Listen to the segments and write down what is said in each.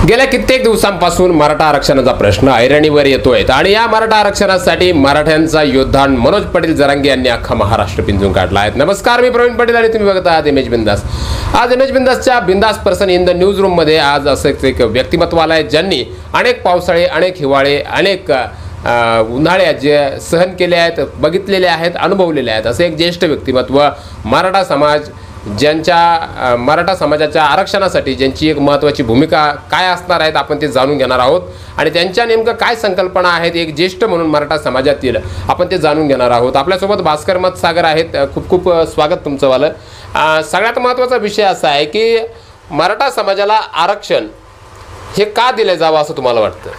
गेल्या कित्येक दिवसांपासून मराठा आरक्षणाचा प्रश्न ऐरणीवर येतोय आणि या मराठा आरक्षणासाठी मराठ्यांचा योद्धा मनोज पाटील जरांगे यांनी अख्खा महाराष्ट्र पिंजून काढला आहे। नमस्कार, मी प्रवीण पाटील आणि तुम्ही बघत आहात इमेज बिंदास। आज इमेज बिंदासच्या बिंदास person in the news room मध्ये आज असं एक व्यक्तिमत्व आलं आहे ज्यांनी अनेक पावसाळे, अनेक हिवाळे, अनेक उन्हाळे जे सहन केले आहेत, बघितलेले आहेत, अनुभवलेले आहेत, असे एक ज्येष्ठ व्यक्तिमत्व मराठा समाज ज्यांच्या मराठा समाजाच्या आरक्षणासाठी ज्यांची एक महत्त्वाची भूमिका काय असणार आहेत आपण ते जाणून घेणार आहोत आणि त्यांच्या नेमकं काय संकल्पना आहेत एक ज्येष्ठ म्हणून मराठा समाजातील आपण ते जाणून घेणार आहोत। आपल्यासोबत भास्कर मतसागर आहेत, खूप खूप स्वागत तुमचं वालं। सगळ्यात महत्त्वाचा विषय असा आहे की मराठा समाजाला आरक्षण हे का दिले जावं असं तुम्हाला वाटतं?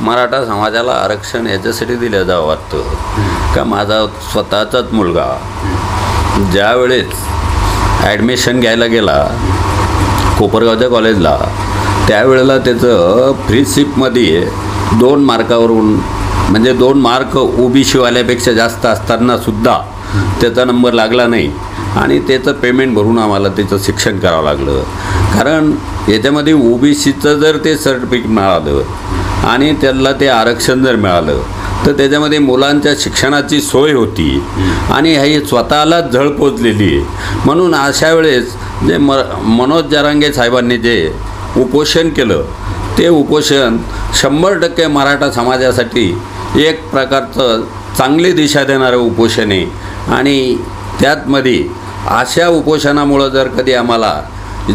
मराठा समाजाला आरक्षण याच्यासाठी दिलं जावं वाटतं का माझा स्वतःचाच मुलगा ज्यावेळेस ॲडमिशन घ्यायला गेला कोपरगावच्या कॉलेजला त्यावेळेला त्याचं फ्री सीटमध्ये 2 मार्कावरून म्हणजे 2 मार्क OBC-वाल्यापेक्षा जास्त असतानासुद्धा त्याचा नंबर लागला नाही आणि त्याचं पेमेंट भरून आम्हाला त्याचं शिक्षण करावं लागलं। कारण याच्यामध्ये OBC-चं जर ते सर्टिफिकेट मिळालं आणि त्याला ते आरक्षण जर मिळालं तर त्याच्यामध्ये मुलांच्या शिक्षणाची सोय होती आणि हे स्वतःला झळ पोचलेली आहे। म्हणून अशा वेळेस जे मनोज जरांगे साहेबांनी जे उपोषण केलं ते उपोषण 100% मराठा समाजासाठी एक प्रकारचं चांगली दिशा देणारं उपोषण आहे आणि त्यातमध्ये अशा उपोषणामुळं जर कधी आम्हाला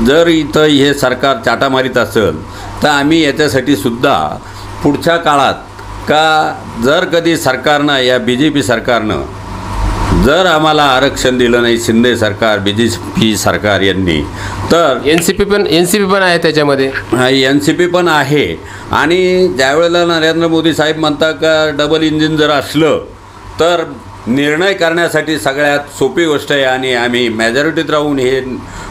जर इथं हे सरकार चाटा मारीत असेल तर आम्ही याच्यासाठी सुद्धा पुढच्या काळात का जर कधी सरकारनं या BJP सरकारनं जर आम्हाला आरक्षण दिलं नाही, शिंदे सरकार BJP सरकार यांनी, तर NCP पण आहे त्याच्यामध्ये, NCP पण आहे। आणि ज्यावेळेला नरेंद्र मोदी साहेब म्हणतात का डबल इंजिन जर असलं तर निर्णय करण्यासाठी सगळ्यात सोपी गोष्ट आहे आणि आम्ही मेजॉरिटीत राहून हे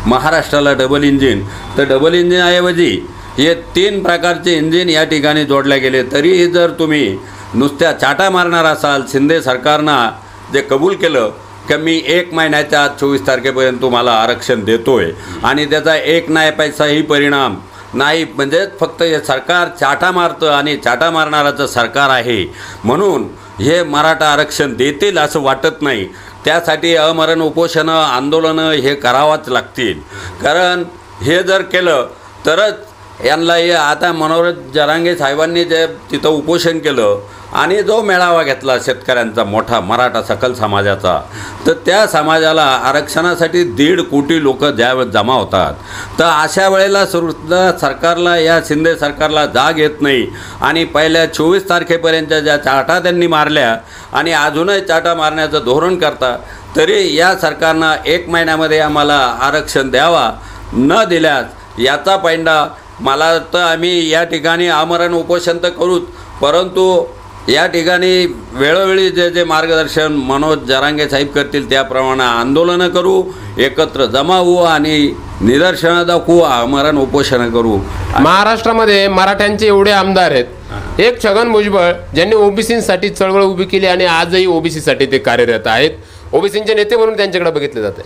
महाराष्ट्राला डबल इंजिन, तर डबल इंजिनऐवजी हे 3 प्रकारचे इंजिन या ठिकाणी जोडले गेले तरीही जर तुम्ही नुसत्या चाटा मारणार असाल, शिंदे सरकारनं जे कबूल केलं की मी 1 महिन्याच्या आत 24 तारखेपर्यंत तुम्हाला आरक्षण देतोय आणि त्याचा 1 नाही पैसाही परिणाम नाही, म्हणजे फक्त हे सरकार चाटा मारतं आणि चाटा मारणाराचं सरकार आहे म्हणून हे मराठा आरक्षण देतील असं वाटत नाही। त्यासाठी अमरण उपोषणं, आंदोलनं हे करावाच लागतील। कारण हे जर केलं तरच यांना हे आता मनोज जरांगे साहेबांनी जे तिथं उपोषण केलं आणि जो मेळावा घेतला शेतकऱ्यांचा मोठा मराठा सकल समाजाचा, तर त्या समाजाला आरक्षणासाठी 1.5 कोटी लोक ज्यावेळेस जमा होतात तर अशा वेळेला सुद्धा सरकारला, या शिंदे सरकारला जाग येत नाही आणि पहिल्या 24 तारखेपर्यंतच्या ज्या चाटा त्यांनी मारल्या आणि अजूनही चाटा मारण्याचं धोरण करता, तरी या सरकारनं 1 महिन्यामध्ये आम्हाला आरक्षण द्यावा, न दिल्यास याचा पैंडा मला तर आम्ही या ठिकाणी आमरण उपोषण तर करूच, परंतु या ठिकाणी वेळोवेळी जे मार्गदर्शन मनोज जरांगे साहेब करतील त्याप्रमाणे आंदोलनं करू, एकत्र जमा होऊ आणि निदर्शनं दाखवू, आमरण उपोषणं करू। महाराष्ट्रामध्ये मराठ्यांचे एवढे आमदार आहेत, एक छगन भुजबळ ज्यांनी OBC-साठी चळवळ उभी केली आणि आजही OBC-साठी ते कार्यरत आहेत, OBC-चे नेते म्हणून त्यांच्याकडे बघितले जाते।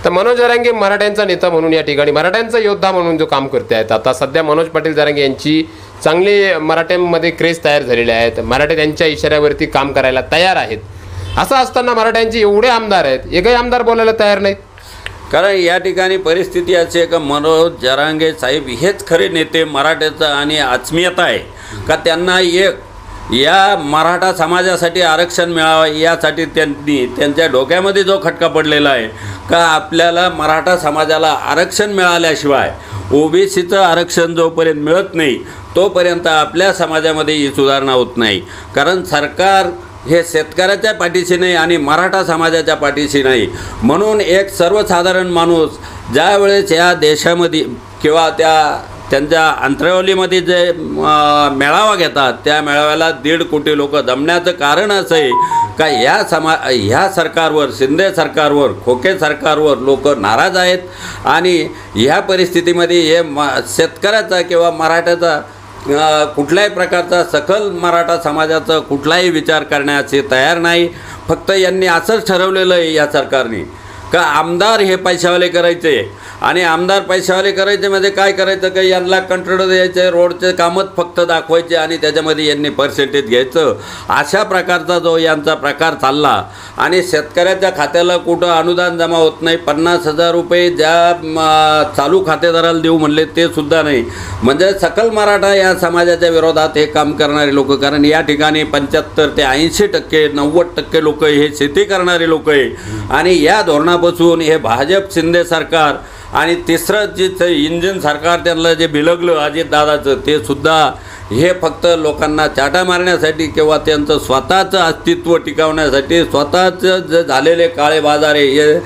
तर मनोज जरांगे मराठ्यांचा नेता म्हणून या ठिकाणी मराठ्यांचा योद्धा म्हणून जो काम करते आहेत, आता सध्या मनोज पाटील जरांगे यांची चांगली मराठ्यांमध्ये क्रेज तयार झालेले आहेत, मराठे त्यांच्या इशाऱ्यावरती काम करायला तयार आहेत। असं असताना मराठ्यांचे एवढे आमदार आहेत, एकही आमदार बोलायला तयार नाहीत। कारण या ठिकाणी परिस्थिती अशी आहे का मनोज जरांगे साहेब हेच खरे नेते मराठ्याचं आणि आत्मीयता आहे का त्यांना एक या मराठा समाजासाठी आरक्षण मिळावं यासाठी त्यांनी त्यांच्या डोक्यामध्ये जो खटका पडलेला आहे का आपल्याला मराठा समाजाला आरक्षण मिळाल्याशिवाय OBC-चं आरक्षण जोपर्यंत मिळत नाही तोपर्यंत आपल्या समाजामध्ये ही सुधारणा होत नाही। कारण सरकार हे शेतकऱ्याच्या पाठीशी नाही आणि मराठा समाजाच्या पाठीशी नाही, म्हणून एक सर्वसाधारण माणूस ज्यावेळेस या देशामध्ये किंवा त्यांच्या अंतरावलीमध्ये जे मेळावा घेतात त्या मेळाव्याला 1.5 कोटी लोक जमण्याचं कारण असं आहे का ह्या सरकारवर, शिंदे सरकारवर, खोके सरकारवर लोक नाराज आहेत आणि ह्या परिस्थितीमध्ये हे शेतकऱ्याचा किंवा मराठ्याचा कुठल्याही प्रकारचा सकल मराठा समाजाचा कुठलाही विचार करण्याचे तयार नाही। फक्त यांनी असंच ठरवलेलं आहे या सरकारने का आमदार हे पैशावाले करायचे आणि आमदार पैशावाले करायचे म्हणजे काय करायचं का यांना कंट्रोल द्यायचे, रोडचे कामच फक्त दाखवायचे आणि त्याच्यामध्ये यांनी पर्सेंटेज घ्यायचं, अशा प्रकारचा जो यांचा प्रकार चालला. आणि शेतकऱ्याच्या खात्याला कुठं अनुदान जमा होत नाही. 50,000 रुपये ज्या चालू खातेदाराला देऊ म्हणले ते सुद्धा नाही. म्हणजे सकल मराठा या समाजाच्या विरोधात हे काम करणारे लोक, कारण या ठिकाणी 75 ते 80% 90% लोक हे शेती करणारे लोक आहे. आणि या धोरणापासून हे भाजप शिंदे सरकार आणि तिसरं जे इंजिन सरकार त्यांना जे बिलगलं अजितदादाचं, ते सुद्धा हे फक्त लोकांना चाटा मारण्यासाठी किंवा त्यांचं स्वतःचं अस्तित्व टिकवण्यासाठी, स्वतःचं जे झालेले काळे बाजार आहे हे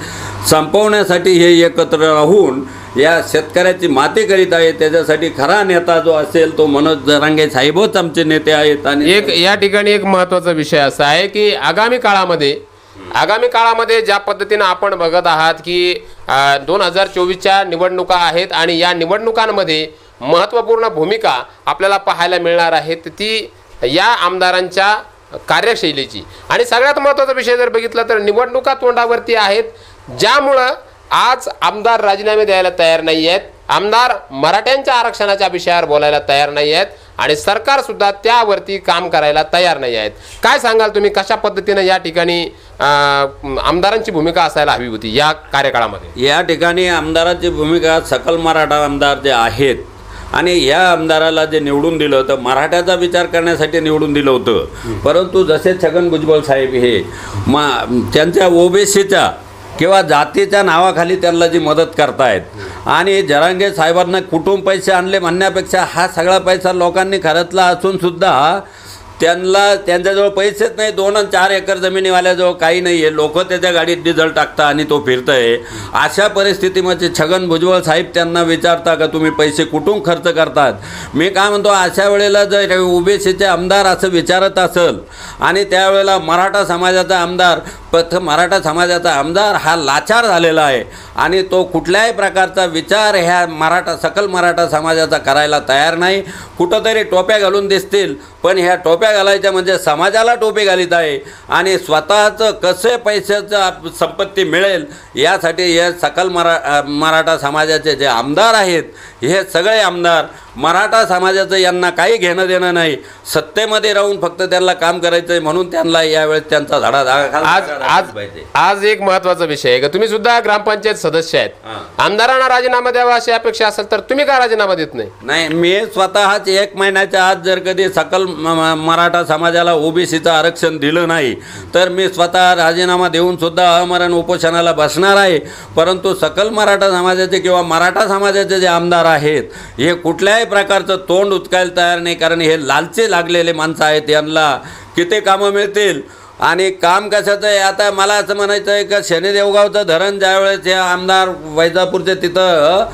संपवण्यासाठी हे एकत्र राहून या शेतकऱ्याची माती करीत आहे. त्याच्यासाठी खरा नेता जो असेल तो मनोज जरांगे साहेबच आमचे नेते आहेत. आणि या ठिकाणी एक महत्त्वाचा विषय असा आहे की आगामी काळामध्ये ज्या पद्धतीनं आपण बघत आहात की 2024च्या निवडणुका आहेत आणि या निवडणुकांमध्ये महत्त्वपूर्ण भूमिका आपल्याला पाहायला मिळणार आहे ती या आमदारांच्या कार्यशैलीची. आणि सगळ्यात महत्त्वाचा विषय जर बघितला तर निवडणुका तोंडावरती आहेत, ज्यामुळं आज आमदार राजीनामे द्यायला तयार नाही आहेत, आमदार मराठ्यांच्या आरक्षणाच्या विषयावर बोलायला तयार नाही आहेत आणि सरकारसुद्धा त्यावरती काम करायला तयार नाही आहेत. काय सांगाल तुम्ही, कशा पद्धतीनं या ठिकाणी आमदारांची भूमिका असायला हवी होती या कार्यकाळामध्ये? या ठिकाणी आमदाराची भूमिका सकल मराठा आमदार जे आहेत आणि या आमदाराला जे निवडून दिलं होतं मराठ्याचा विचार करण्यासाठी निवडून दिलं होतं. परंतु जसे छगन भुजबळ साहेब हे त्यांच्या ओबीसीच्या किंवा जातीच्या नावाखाली त्यांना जी मदत करतायत आणि जरांगे साहेबांना कुठून पैसे आणले म्हणण्यापेक्षा हा सगळा पैसा लोकांनी खर्चला असूनसुद्धा त्यांच्याजवळ पैसेच नाही. 2 आणि 4 एकर जमिनीवाल्याजवळ काही नाही आहे. लोक त्याच्या गाडीत डिझेल टाकता आणि तो फिरतंय. अशा परिस्थितीमध्ये छगन भुजबळ साहेब त्यांना विचारता का तुम्ही पैसे कुठून खर्च करतात? मी काय म्हणतो, अशा वेळेला जर ओबीसीचे आमदार असं विचारत असेल आणि त्यावेळेला मराठा समाजाचा आमदार हा लाचार झालेला आहे आणि तो कुठल्याही प्रकारचा विचार ह्या सकल मराठा समाजाचा करायला तयार नाही. कुठंतरी टोप्या घालून दिसतील, पण ह्या टोप्या घालायच्या म्हणजे समाजाला टोपी घालीत आहे आणि स्वतःचं कसे पैशाचं संपत्ती मिळेल यासाठी हे सकल मराठा समाजाचे जे आमदार आहेत हे सगळे आमदार मराठा समाजाचं यांना काही घेणं देणं नाही. सत्तेमध्ये राहून फक्त त्यांना काम करायचं आहे म्हणून त्यांना यावेळेस त्यांचा आज एक महत्त्वाचा विषय आहे का, तुम्ही सुद्धा ग्रामपंचायत सदस्य आहेत, आमदारांना राजीनामा द्यावा अशी अपेक्षा असेल तर तुम्ही का राजीनामा देत नाही? नाही, मी स्वतःच 1 महिन्याच्या आत जर कधी सकल मराठा समाजाला ओबीसीचं आरक्षण दिलं नाही तर मी स्वतः राजीनामा देऊन सुद्धा अमरण उपोषणाला बसणार आहे. परंतु सकल मराठा समाजाचे किंवा मराठा समाजाचे जे आमदार आहेत हे कुठल्याही प्रकारचं तोंड उचकायला तयार नाही, कारण हे लालचे लागलेले माणसं आहेत. यांना किती कामं मिळतील आणि काम कशाचं आहे. आता मला असं म्हणायचं आहे का शनी देवगावचं धरण ज्यावेळेस हे आमदार वैजापूरचे तिथं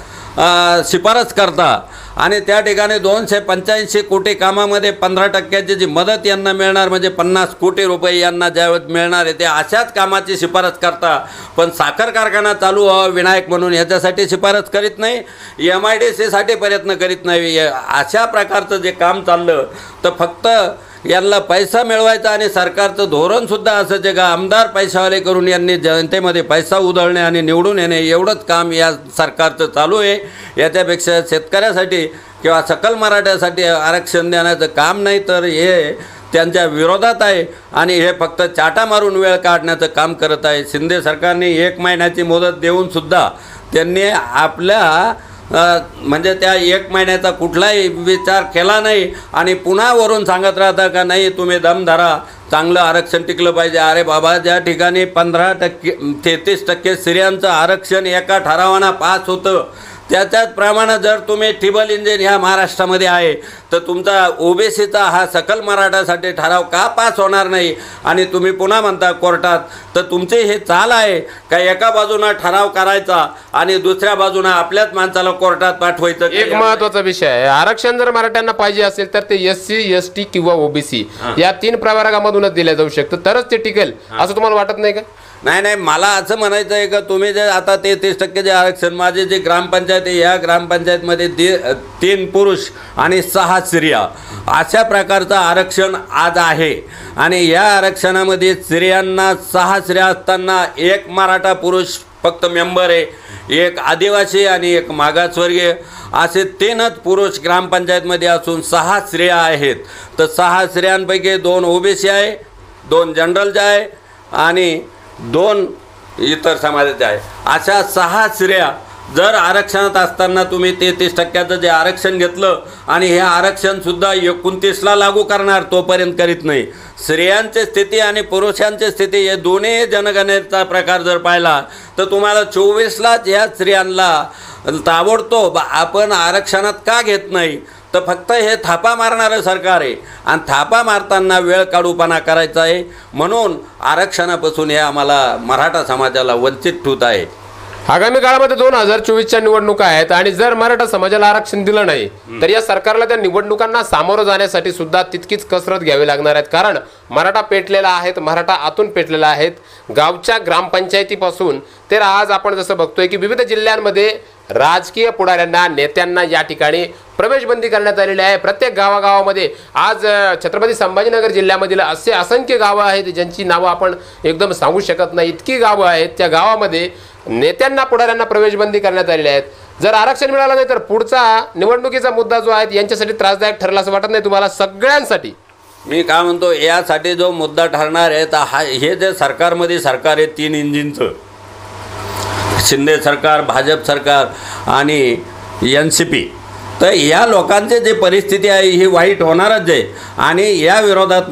शिफारस करता आणि त्या ठिकाणी 285 कोटी कामामध्ये 15% जी मदत यांना मिळणार म्हणजे 50 कोटी रुपये यांना ज्यावेळेस मिळणार आहे ते अशाच कामाची शिफारस करता. पण साखर कारखाना चालू व्हावा विनायक म्हणून याच्यासाठी शिफारस करीत नाही, MIDCसाठी प्रयत्न करीत नाही. अशा प्रकारचं जे काम चाललं तर फक्त यांना पैसा मिळवायचा आणि सरकारचं धोरणसुद्धा असंच आहे का आमदार पैशावाले करून यांनी जनतेमध्ये पैसा उधळणे आणि निवडून येणे एवढंच काम या सरकारचं चालू आहे. याच्यापेक्षा शेतकऱ्यासाठी किंवा सकल मराठ्यासाठी आरक्षण देण्याचं काम नाही तर हे त्यांच्या विरोधात आहे आणि हे फक्त चाटा मारून वेळ काढण्याचं काम करत आहे. शिंदे सरकारने 1 महिन्याची मुदत देऊनसुद्धा त्यांनी आपल्या म्हणजे त्या 1 महिन्याचा कुठलाही विचार केला नाही आणि पुन्हा वरून सांगत राहता का नाही तुम्ही दम धरा, चांगलं आरक्षण टिकलं पाहिजे. अरे बाबा, ज्या ठिकाणी 15% 33% स्त्रियांचं आरक्षण एका ठरावानं पास होतं त्याच्याच प्रमाणे जर तुम्ही ट्रिबल इंजिन ह्या महाराष्ट्रामध्ये आहे तर तुमचा ओबीसीचा हा सकल मराठासाठी ठराव का पास होणार नाही आणि तुम्ही पुन्हा म्हणता कोर्टात. तर तुमचे हे चाल आहे का एका बाजूनं ठराव करायचा आणि दुसऱ्या बाजूनं आपल्याच माणसाला कोर्टात पाठवायचं? एक महत्त्वाचा विषय आहे, आरक्षण जर मराठ्यांना पाहिजे असेल तर ते SC ST किंवा ओबीसी या 3 प्रवर्गामधूनच दिलं जाऊ शकतं तरच ते टिकेल असं तुम्हाला वाटत नाही का? नाही, मला असं म्हणायचं आहे का तुम्ही जे आता 33% जे आरक्षण माझे जे ग्रामपंचायत आहे या ग्रामपंचायतमध्ये 3 पुरुष आणि 6 स्त्रिया अशा प्रकारचं आरक्षण आज आहे आणि या आरक्षणामध्ये स्त्रियांना 6 स्त्रिया असताना 1 मराठा पुरुष फक्त मेंबर आहे, एक आदिवासी आणि एक मागासवर्गीय असे 3च पुरुष ग्रामपंचायतमध्ये असून 6 स्त्रिया आहेत. तर 6 स्त्रियांपैकी 2 ओबीसी आहे, 2 जनरलच्या आहे आणि 2 इतर समाजाच्या आहे. अशा 6 स्त्रिया जर आरक्षणात असताना तुम्ही 33% जे आरक्षण घेतलं आणि हे आरक्षणसुद्धा 29ला लागू करणार, तोपर्यंत करीत नाही. स्त्रियांची स्थिती आणि पुरुषांची स्थिती हे दोन्ही जनगणनेचा प्रकार जर पाहिला तर तुम्हाला 24लाच ह्या स्त्रियांना ताबडतोब आपण आरक्षणात का घेत नाही, तर फक्त हे थापा मारणारं सरकार आहे आणि थापा मारताना वेळ काढूपणा करायचा आहे. म्हणून आरक्षणापासून हे आम्हाला मराठा समाजाला वंचित ठेवत आहे. आगामी काळामध्ये 2024च्या निवडणुका आहेत आणि जर मराठा समाजाला आरक्षण दिलं नाही तर या सरकारला त्या निवडणुकांना सामोरं जाण्यासाठी सुद्धा तितकीच कसरत घ्यावी लागणार आहेत. कारण मराठा पेटलेला आहेत, मराठा आतून पेटलेला आहेत. गावच्या ग्रामपंचायतीपासून तर आज आपण जसं बघतोय की विविध जिल्ह्यांमध्ये राजकीय पुढाऱ्यांना, नेत्यांना या ठिकाणी प्रवेशबंदी करण्यात आलेली आहे. प्रत्येक गावागावामध्ये आज छत्रपती संभाजीनगर जिल्ह्यामधील असे असंख्य गावं आहेत ज्यांची नावं आपण एकदम सांगू शकत नाही. इतकी गावं आहेत, त्या गावामध्ये नेत्यांना, पुढाऱ्यांना प्रवेशबंदी करण्यात आलेली आहेत. जर आरक्षण मिळालं नाही तर पुढचा निवडणुकीचा मुद्दा जो आहे यांच्यासाठी त्रासदायक ठरला असं वाटत नाही तुम्हाला? सगळ्यांसाठी मी काय म्हणतो, यासाठी जो मुद्दा ठरणार आहे तर हे जे सरकारमध्ये सरकार आहे 3 इंजिनचं, शिंदे सरकार, भाजप सरकार आणि NCP, तर या लोकांची जी परिस्थिती आहे ही वाईट होणारच आहे. आणि या विरोधात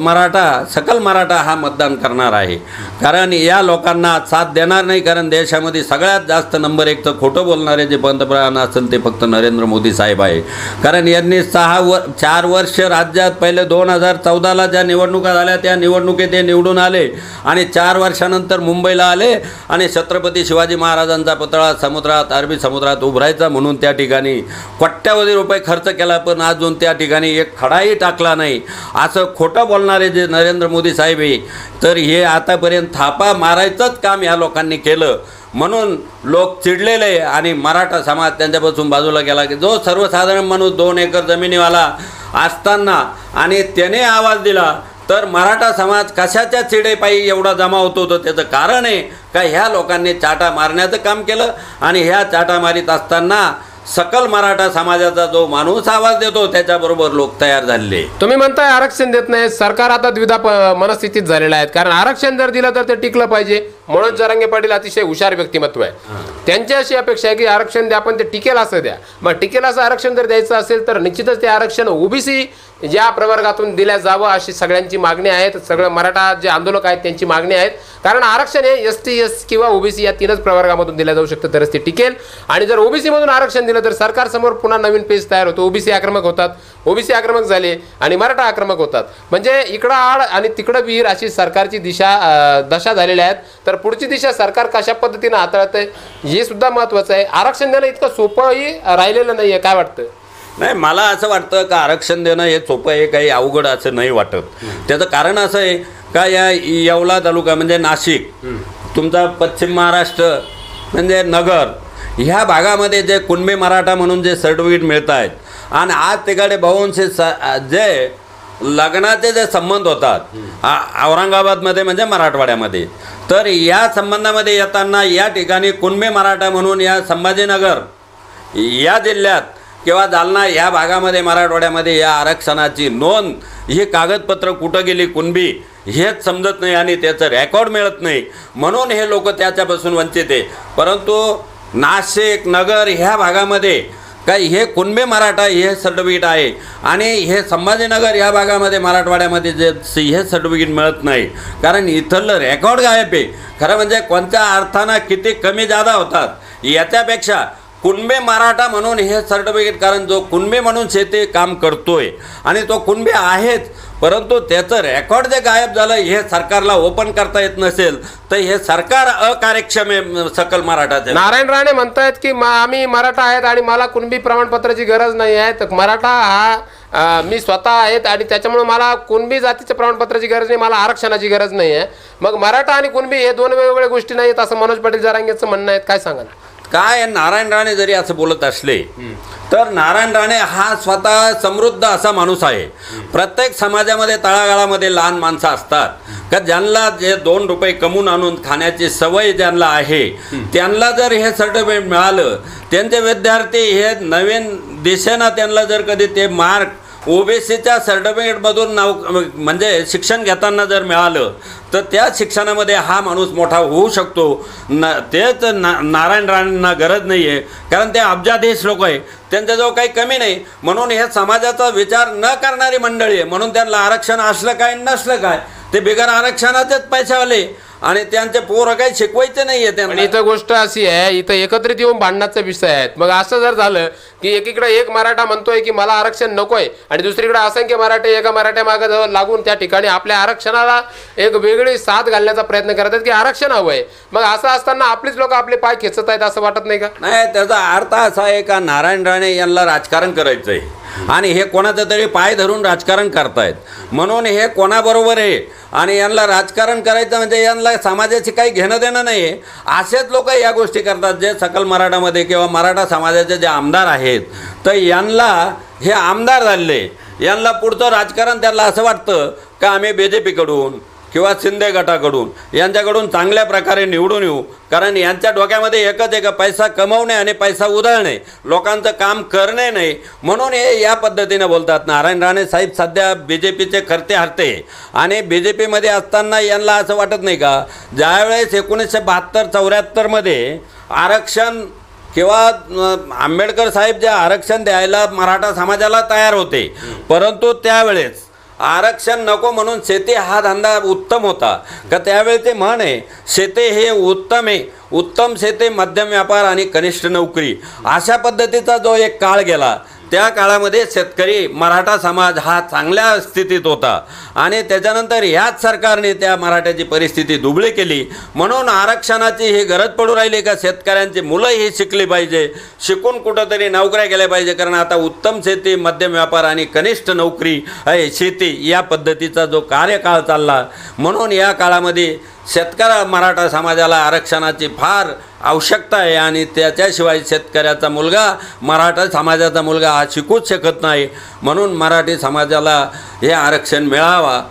सकल मराठा हा मतदान करणार आहे. कारण या लोकांना साथ देणार नाही. कारण देशामध्ये सगळ्यात जास्त नंबर 1चं खोटं बोलणारे जे पंतप्रधान असेल ते फक्त नरेंद्र मोदी साहेब आहे. कारण यांनी 4 वर्ष राज्यात पहिले 2014ला ज्या निवडणुका झाल्या त्या निवडणुकीत ते निवडून आले आणि 4 वर्षानंतर मुंबईला आले आणि छत्रपती शिवाजी महाराजांचा पुतळा समुद्रात, अरबी समुद्रात उभरायचा म्हणून त्या ठिकाणी कोट्यावधी रुपये खर्च केला, पण अजून त्या ठिकाणी एक खडाही टाकला नाही. असं खोटं बोलणारे जे नरेंद्र मोदी साहेब आहे, तर हे आतापर्यंत थापा मारायचंच काम ह्या लोकांनी केलं. म्हणून लोक चिडलेले आणि मराठा समाज त्यांच्यापासून बाजूला गेला. की जो सर्वसाधारण माणूस 2 एकर जमिनीवाला असताना आणि त्याने आवाज दिला तर मराठा समाज कशाच्या चिडेपायी एवढा जमा होतो, तर त्याचं कारण आहे का ह्या लोकांनी चाटा मारण्याचं काम केलं. आणि ह्या चाटा मारीत असताना सकल मराठा समाजाचा जो माणूस आवाज देतो त्याच्याबरोबर लोक तयार झाले. तुम्ही म्हणताय आरक्षण देत नाही, सरकार आता द्विधा मनस्थितीत झालेला आहे. कारण आरक्षण जर दिलं तर ते टिकलं पाहिजे. मनोज जरांगे पाटील अतिशय हुशार व्यक्तिमत्व आहे. त्यांची अशी अपेक्षा आहे की आरक्षण द्या पण ते टिकेल असं द्या. मग टिकेल असं आरक्षण जर द्यायचं असेल तर निश्चितच ते आरक्षण ओबीसी ज्या प्रवर्गातून दिल्या जावं अशी सगळ्यांची मागणी आहे. सगळं मराठा जे आंदोलक आहेत त्यांची मागणी आहेत. कारण आरक्षण हे ST, S किंवा ओबीसी या 3च प्रवर्गामधून दिलं जाऊ शकतं तरच ते टिकेल. आणि जर ओबीसी मधून आरक्षण दिलं तर सरकारसमोर पुन्हा नवीन पेज तयार होतो. ओबीसी आक्रमक होतात, ओबीसी आक्रमक झाले आणि मराठा आक्रमक होतात. म्हणजे इकडं आड आणि तिकडं विहीर अशी सरकारची दशा झालेल्या आहेत. तर पुढची दिशा सरकार कशा पद्धतीने हाताळतंय हे सुद्धा महत्त्वाचं आहे. आरक्षण देणं इतकं सोपंही राहिलेलं नाही आहे. काय वाटतं? नाही, मला असं वाटतं का आरक्षण देणं हे सोपं आहे, काही अवघड असं नाही वाटत. त्याचं कारण असं आहे का या येवला तालुका म्हणजे नाशिक, तुमचा पश्चिम महाराष्ट्र म्हणजे नगर, ह्या भागामध्ये जे कुणबी मराठा म्हणून जे सर्टिफिकेट मिळत आहेत आणि आज तिकडे बहुंशी जे लग्नाचे जे संबंध होतात औरंगाबादमध्ये म्हणजे मराठवाड्यामध्ये, तर या संबंधामध्ये येताना या ठिकाणी कुणबी मराठा म्हणून या संभाजीनगर या जिल्ह्यात किंवा जालना या भागामध्ये मराठवाड्यामध्ये या आरक्षणाची नोंद ही कागदपत्र कुठं गेली कुणबी हेच समजत नाही आणि त्याचं रेकॉर्ड मिळत नाही. म्हणून हे लोक त्याच्यापासून वंचित आहे. परंतु नाशिक, नगर ह्या भागामध्ये काही हे कुणबी मराठा हे सर्टिफिकेट आहे आणि हे संभाजीनगर या भागामध्ये मराठवाड्यामध्ये जे हे सर्टिफिकेट मिळत नाही. कारण इथलं रेकॉर्ड गायब आहे. खरं म्हणजे कोणत्या अर्थानं किती कमी जादा होतात याच्यापेक्षा कुणबी मराठा म्हणून हे सर्टिफिकेट, कारण जो कुणबी म्हणून शेती काम करतोय आणि तो कुणबी आहेच, परंतु त्याचं रेकॉर्ड जे गायब झालं हे सरकारला ओपन करता येत नसेल तर हे सरकार अकार्यक्षम आहे सकल मराठाचे. नारायण राणे म्हणतायत की आम्ही मराठा आहेत आणि मला कुणबी प्रमाणपत्राची गरज नाही आहे. तर मराठा हा मी स्वतः आहेत आणि त्याच्यामुळे मला कुणबी जातीच्या प्रमाणपत्राची गरज नाही, मला आरक्षणाची गरज नाही आहे. मग मराठा आणि कुणबी हे 2 वेगवेगळ्या गोष्टी नाही आहेत असं मनोज पाटील जरांगेचं म्हणणं आहे. काय सांगाल? काय नारायण राणे जरी असं बोलत असले तर नारायण राणे हा स्वतः समृद्ध असा माणूस आहे. प्रत्येक समाजामध्ये तळागाळामध्ये लहान माणसं असतात का ज्यांना जे 2 रुपये कमवून आणून खाण्याची सवय ज्यांना आहे त्यांना जर हे सर्टिफिकेट मिळालं, त्यांचे विद्यार्थी हे नवीन दिशेनं त्यांना जर कधी ते मार्क ओबीसीच्या सर्टिफिकेटमधून म्हणजे शिक्षण घेताना जर मिळालं तर त्या शिक्षणामध्ये हा माणूस मोठा होऊ शकतो. तेच नारायण राणेंना गरज नाही आहे, कारण ते अब्जाधीश लोक आहे, त्यांच्याजवळ काही कमी नाही. म्हणून हे समाजाचा विचार न करणारी मंडळी आहे, म्हणून त्यांना आरक्षण असलं काय नसलं काय ते बिगर आरक्षणाचेच पैशावाले आणि त्यांचे पोरं काही शिकवायचे नाही आहे त्यांना. इथं गोष्ट अशी आहे, इथं एकत्रित येऊन भांडण्याचा विषय आहे. मग असं जर झालं की एकीकडे एक मराठा म्हणतोय की मला आरक्षण नकोय आणि दुसरीकडे असंख्य मराठे एका मराठ्या मागे लागून त्या ठिकाणी आपल्या आरक्षणाला एक वेगळी साथ घालण्याचा प्रयत्न करतात की आरक्षण हवंय, मग असं असताना आपलीच लोक आपले पाय खेचत आहेत असं वाटत नाही का? नाही, त्याचा अर्थ असा आहे का नारायण राणे यांना राजकारण करायचं आहे आणि हे कोणाचं तरी पाय धरून राजकारण करतायत, म्हणून हे कोणाबरोबर आहे आणि यांना राजकारण करायचं म्हणजे यांना समाजाची काही घेणं देणं नाही आहे. असेच लोक या गोष्टी करतात जे सकल मराठामध्ये किंवा मराठा समाजाचे जे आमदार आहेत तर यांना हे आमदार झाले, यांना पुढचं राजकारण त्यांना असं वाटतं का आम्ही BJPकडून किंवा शिंदे गटाकडून यांच्याकडून चांगल्या प्रकारे निवडून येऊ, कारण यांच्या डोक्यामध्ये एकच आहे का पैसा कमवणे आणि पैसा उधळणे, लोकांचं काम करणे नाही, म्हणून हे या पद्धतीने बोलतात. नारायण राणे साहेब सध्या BJPचे करते हरते आणि BJPमध्ये असताना यांना असं वाटत नाही का ज्यावेळेस 1972-74मध्ये आरक्षण किंवा आंबेडकर साहेब जे आरक्षण द्यायला मराठा समाजाला तयार होते, परंतु त्यावेळेस आरक्षण नको म्हणून शेती हा धंदा उत्तम होता का त्यावेळी ते म्हण आहे शेती हे उत्तम आहे, उत्तम शेती, मध्यम व्यापार आणि कनिष्ठ नोकरी, अशा पद्धतीचा जो एक काळ गेला त्या काळामध्ये शेतकरी मराठा समाज हा चांगल्या स्थितीत होता आणि त्याच्यानंतर ह्याच सरकारने त्या मराठ्याची परिस्थिती दुबळी केली. म्हणून आरक्षणाची ही गरज पडू राहिली का शेतकऱ्यांची मुलं ही शिकली पाहिजे, शिकून कुठंतरी नोकऱ्या केल्या पाहिजे, कारण आता उत्तम शेती, मध्यम व्यापार आणि कनिष्ठ नोकरी आहे शेती, या पद्धतीचा जो कार्यकाळ चालला. म्हणून या काळामध्ये मराठा समाजाला आरक्षणाची फार आवश्यकता आहे आणि त्याच्याशिवाय शेतकऱ्याचा मुलगा, मराठा समाजाचा मुलगा हा शिकूच शकत नाही. म्हणून मराठी समाजाला हे आरक्षण मिळावा.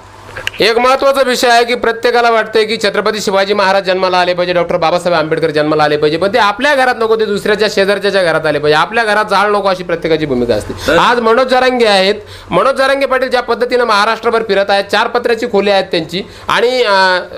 एक महत्त्वाचा विषय आहे की प्रत्येकाला वाटतंय की छत्रपती शिवाजी महाराज जन्माला आले पाहिजे, डॉक्टर बाबासाहेब आंबेडकर जन्माला आले पाहिजे, पण ते आपल्या घरात नको, ते दुसऱ्याच्या शेजारच्या घरात आले पाहिजे, आपल्या घरात जाळ नको, अशी प्रत्येकाची भूमिका असते. आज मनोज जरांगे आहेत, मनोज जरांगे पाटील ज्या पद्धतीनं महाराष्ट्रभर फिरत आहेत, 4 पत्र्याची खोली आहेत त्यांची आणि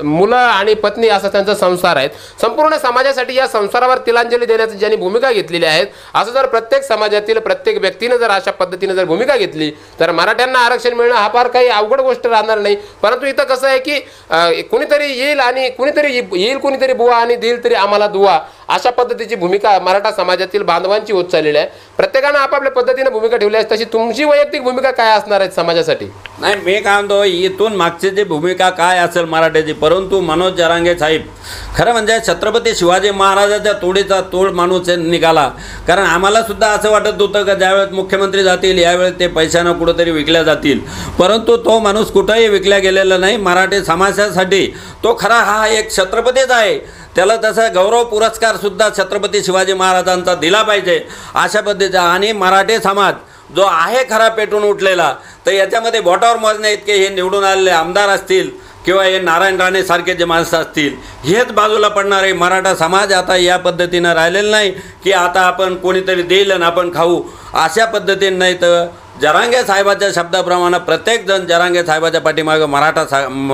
मुलं आणि पत्नी असा त्यांचा संसार आहेत, संपूर्ण समाजासाठी या संसारावर तिलांजली देण्याची ज्यांनी भूमिका घेतलेली आहेत, असं जर प्रत्येक समाजातील प्रत्येक व्यक्तीनं जर अशा पद्धतीने जर भूमिका घेतली तर मराठ्यांना आरक्षण मिळणं हा फार काही अवघड गोष्ट राहणार नाही. परंतु इथं कसं आहे की कुणीतरी येईल आणि कुणीतरी बुवा आणि देईल तरी आम्हाला दुवा, अशा पद्धतीची भूमिका मराठा समाजातील बांधवांची होत चाललेली आहे. प्रत्येकानं आपापल्या पद्धतीने भूमिका ठेवली आहे. तशी तुमची वैयक्तिक भूमिका काय असणार आहे समाजासाठी? नाही, मी काय म्हणतो इथून मागची जी भूमिका काय असेल मराठ्याची, परंतु मनोज जरांगे साहेब खरं म्हणजे छत्रपती शिवाजी महाराजाच्या तोडीचा तोड माणूस निघाला. कारण आम्हाला सुद्धा असं वाटत होतं का ज्यावेळेस मुख्यमंत्री जातील यावेळेस ते पैशानं कुठंतरी विकल्या जातील, परंतु तो माणूस कुठंही विकल्या गेलेला नाही. मराठी समाजासाठी तो खरा हा एक छत्रपतीच आहे. त्याला तसा गौरव पुरस्कार सुद्धा छत्रपती शिवाजी महाराजांचा दिला पाहिजे अशा पद्धतीचा. आणि मराठी समाज जो आहे खरा पेटून उठलेला, तर याच्यामध्ये बोटावर मोजणे इतके हे निवडून आलेले आमदार असतील किंवा हे नारायण राणे सारखे जे माणसं असतील, हेच बाजूला पडणारे मराठा समाज आता या पद्धतीनं राहिलेलं नाही की आता आपण कोणीतरी देईल आणि आपण खाऊ, अशा पद्धतीने नाही. तर जरांगे साहेबाच्या शब्दाप्रमाणे प्रत्येकजण जरांगे साहेबाच्या पाठीमागं मराठा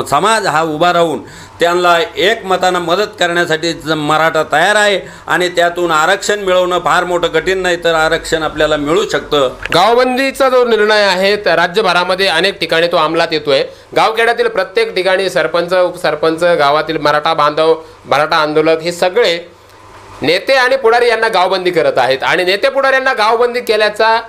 समाज हा उभा राहून त्यांना एकमतानं मदत करण्यासाठी मराठा तयार आहे आणि त्यातून आरक्षण मिळवणं फार मोठं कठीण नाही, तर आरक्षण आपल्याला मिळू शकतं. गावबंदीचा जो निर्णय आहे राज्यभरामध्ये अनेक ठिकाणी तो अंमलात येतोय. गावखेड्यातील प्रत्येक ठिकाणी सरपंच, उपसरपंच, गावातील मराठा बांधव, मराठा आंदोलक हे सगळे नेते आणि पुढारी यांना गावबंदी करत आहेत. आणि नेते पुढाऱ्यांना गावबंदी केल्याचा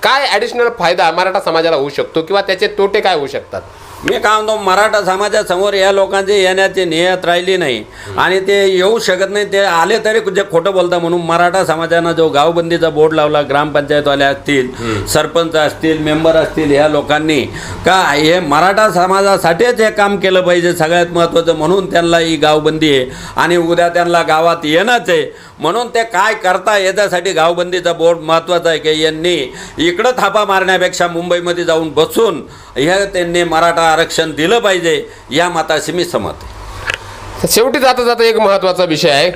काय ॲडिशनल फायदा मराठा समाजाला होऊ शकतो किंवा त्याचे तोटे काय होऊ शकतात? मी काय म्हणतो मराठा समाजासमोर या लोकांची येण्याची नियत राहिली नाही आणि ते येऊ शकत नाही. ते आले तरी जे खोटं बोलता म्हणून मराठा समाजानं जो गावबंदीचा बोर्ड लावला, ग्रामपंचायतवाले असतील, सरपंच असतील, मेंबर असतील, ह्या लोकांनी का हे मराठा समाजासाठीच हे काम केलं पाहिजे सगळ्यात महत्त्वाचं, म्हणून त्यांना ही गावबंदी आहे आणि उद्या त्यांना गावात येणंच आहे. म्हणून ते काय करता याच्यासाठी गावबंदीचा बोर्ड महत्त्वाचा आहे की यांनी इकडं थापा मारण्यापेक्षा मुंबईमध्ये जाऊन बसून त्यांनी मराठा आरक्षण दिलं पाहिजे, या मताशी मी सहमत आहे. शेवटी जाता जाता एक महत्त्वाचा विषय आहे.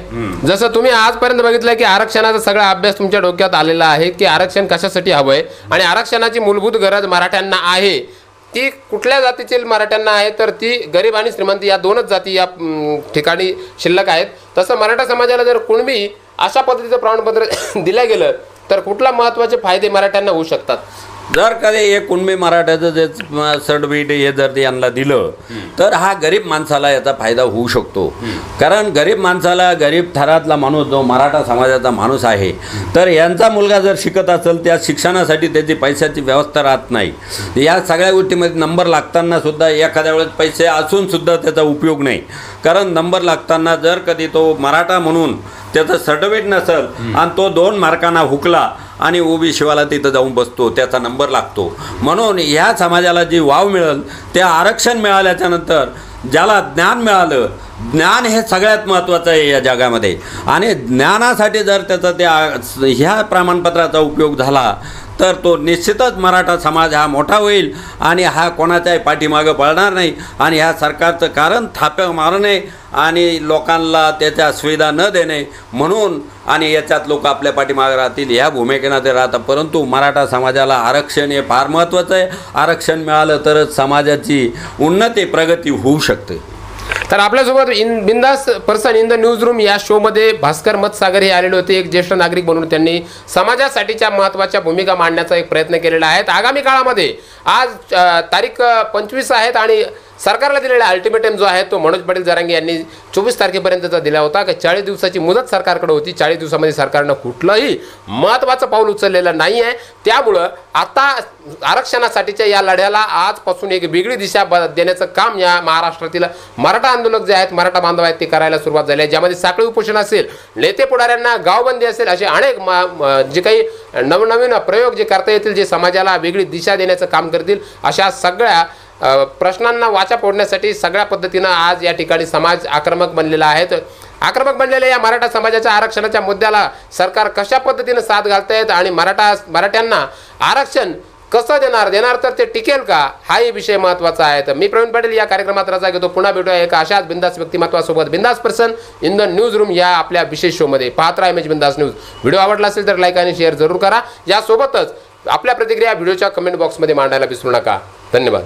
जसं तुम्ही आजपर्यंत बघितलं की आरक्षणाचा सगळा अभ्यास तुमच्या डोक्यात आलेला आहे की आरक्षण कशासाठी हवंय आणि आरक्षणाची मूलभूत गरज मराठ्यांना आहे. ती कुठल्या जातीतील मराठ्यांना आहे तर ती गरीब आणि श्रीमंत या दोनच जाती या ठिकाणी शिल्लक आहेत. तसं मराठा समाजाला जर कुणबी अशा पद्धतीचं प्रमाणपत्र दिलं गेलं तर कुठला महत्त्वाचे फायदे मराठ्यांना होऊ शकतात. जर कधी एक कुणबी मराठ्याचं जे सर्टिफिकेट हे जर यांना दिलं तर हा गरीब माणसाला याचा फायदा होऊ शकतो. कारण गरीब माणसाला, गरीब थरातला माणूस जो मराठा समाजाचा माणूस आहे, तर यांचा मुलगा जर शिकत असेल त्या शिक्षणासाठी त्याची पैशाची व्यवस्था राहत नाही. या सगळ्या गोष्टीमध्ये नंबर लागताना सुद्धा एखाद्या वेळेस पैसे असून सुद्धा त्याचा उपयोग नाही. कारण नंबर लागताना जर कधी तो मराठा म्हणून त्याचं सर्टिफिकेट नसेल आणि तो 2 मार्कांना हुकला आणि ओबीसीवाला तिथं जाऊन बसतो, त्याचा नंबर लागतो. म्हणून ह्या समाजाला जी वाव मिळेल, त्या आरक्षण मिळाल्याच्यानंतर ज्याला ज्ञान मिळालं, ज्ञान हे सगळ्यात महत्त्वाचं आहे या जगामध्ये, आणि ज्ञानासाठी जर त्याचा ह्या प्रमाणपत्राचा उपयोग झाला तर तो निश्चितच मराठा समाज हा मोठा होईल आणि हा कोणाच्याही पाठीमागं पळणार नाही. आणि ह्या सरकारचं कारण थापे मारणे आणि लोकांना त्याच्या सुविधा न देणे म्हणून, आणि याच्यात लोक आपल्या पाठीमागं राहतील ह्या भूमिकेनं ते राहतात. परंतु मराठा समाजाला आरक्षण हे फार महत्त्वाचं आहे. आरक्षण मिळालं तरच समाजाची उन्नती, प्रगती होऊ शकते. तर आपल्यासोबत बिंदास person in the news room या शोमध्ये भास्कर मतसागर हे आलेले होते. एक ज्येष्ठ नागरिक म्हणून त्यांनी समाजासाठीच्या महत्त्वाच्या भूमिका मांडण्याचा एक प्रयत्न केलेला आहे. आगामी काळामध्ये आज तारीख 25 आहेत आणि सरकारला दिलेला अल्टिमेटम जो आहे तो मनोज पाटील जरांगे यांनी 24 तारखेपर्यंतचा दिला होता की 40 दिवसाची मुदत सरकारकडे होती. 40 दिवसामध्ये सरकारनं कुठलंही महत्त्वाचं पाऊल उचललेलं नाही आहे. त्यामुळं आता आरक्षणासाठीच्या या लढ्याला आजपासून एक वेगळी दिशा देण्याचं काम या महाराष्ट्रातील मराठा आंदोलक जे आहेत, मराठा बांधव आहेत, ते करायला सुरुवात झाली आहे. ज्यामध्ये साखळी उपोषण असेल, नेते पुढाऱ्यांना गावबंदी असेल, असे अनेक जे काही नवनवीन प्रयोग जे करता येतील, जे समाजाला वेगळी दिशा देण्याचं काम करतील, अशा सगळ्या प्रश्नांना वाचा फोडण्यासाठी सगळ्या पद्धतीनं आज या ठिकाणी समाज आक्रमक बनलेला आहे. आक्रमक बनलेल्या या मराठा समाजाच्या आरक्षणाच्या मुद्द्याला सरकार कशा पद्धतीनं साथ घालतायत आणि मराठ्यांना आरक्षण कसं देणार तर ते टिकेल का, हाही विषय महत्त्वाचा आहे. तर मी प्रवीण पाटील या कार्यक्रमात रजा घेतो. पुन्हा भेटूया एका अशाच बिंदास व्यक्तिमत्वासोबत बिंदास person in the news room या आपल्या विशेष शोमध्ये. पाहत राहा इमेज बिंदास न्यूज. व्हिडिओ आवडला असेल तर लाईक आणि शेअर जरूर करा. यासोबतच आपल्या प्रतिक्रिया व्हिडिओच्या कमेंट बॉक्समध्ये मांडायला विसरू नका. धन्यवाद.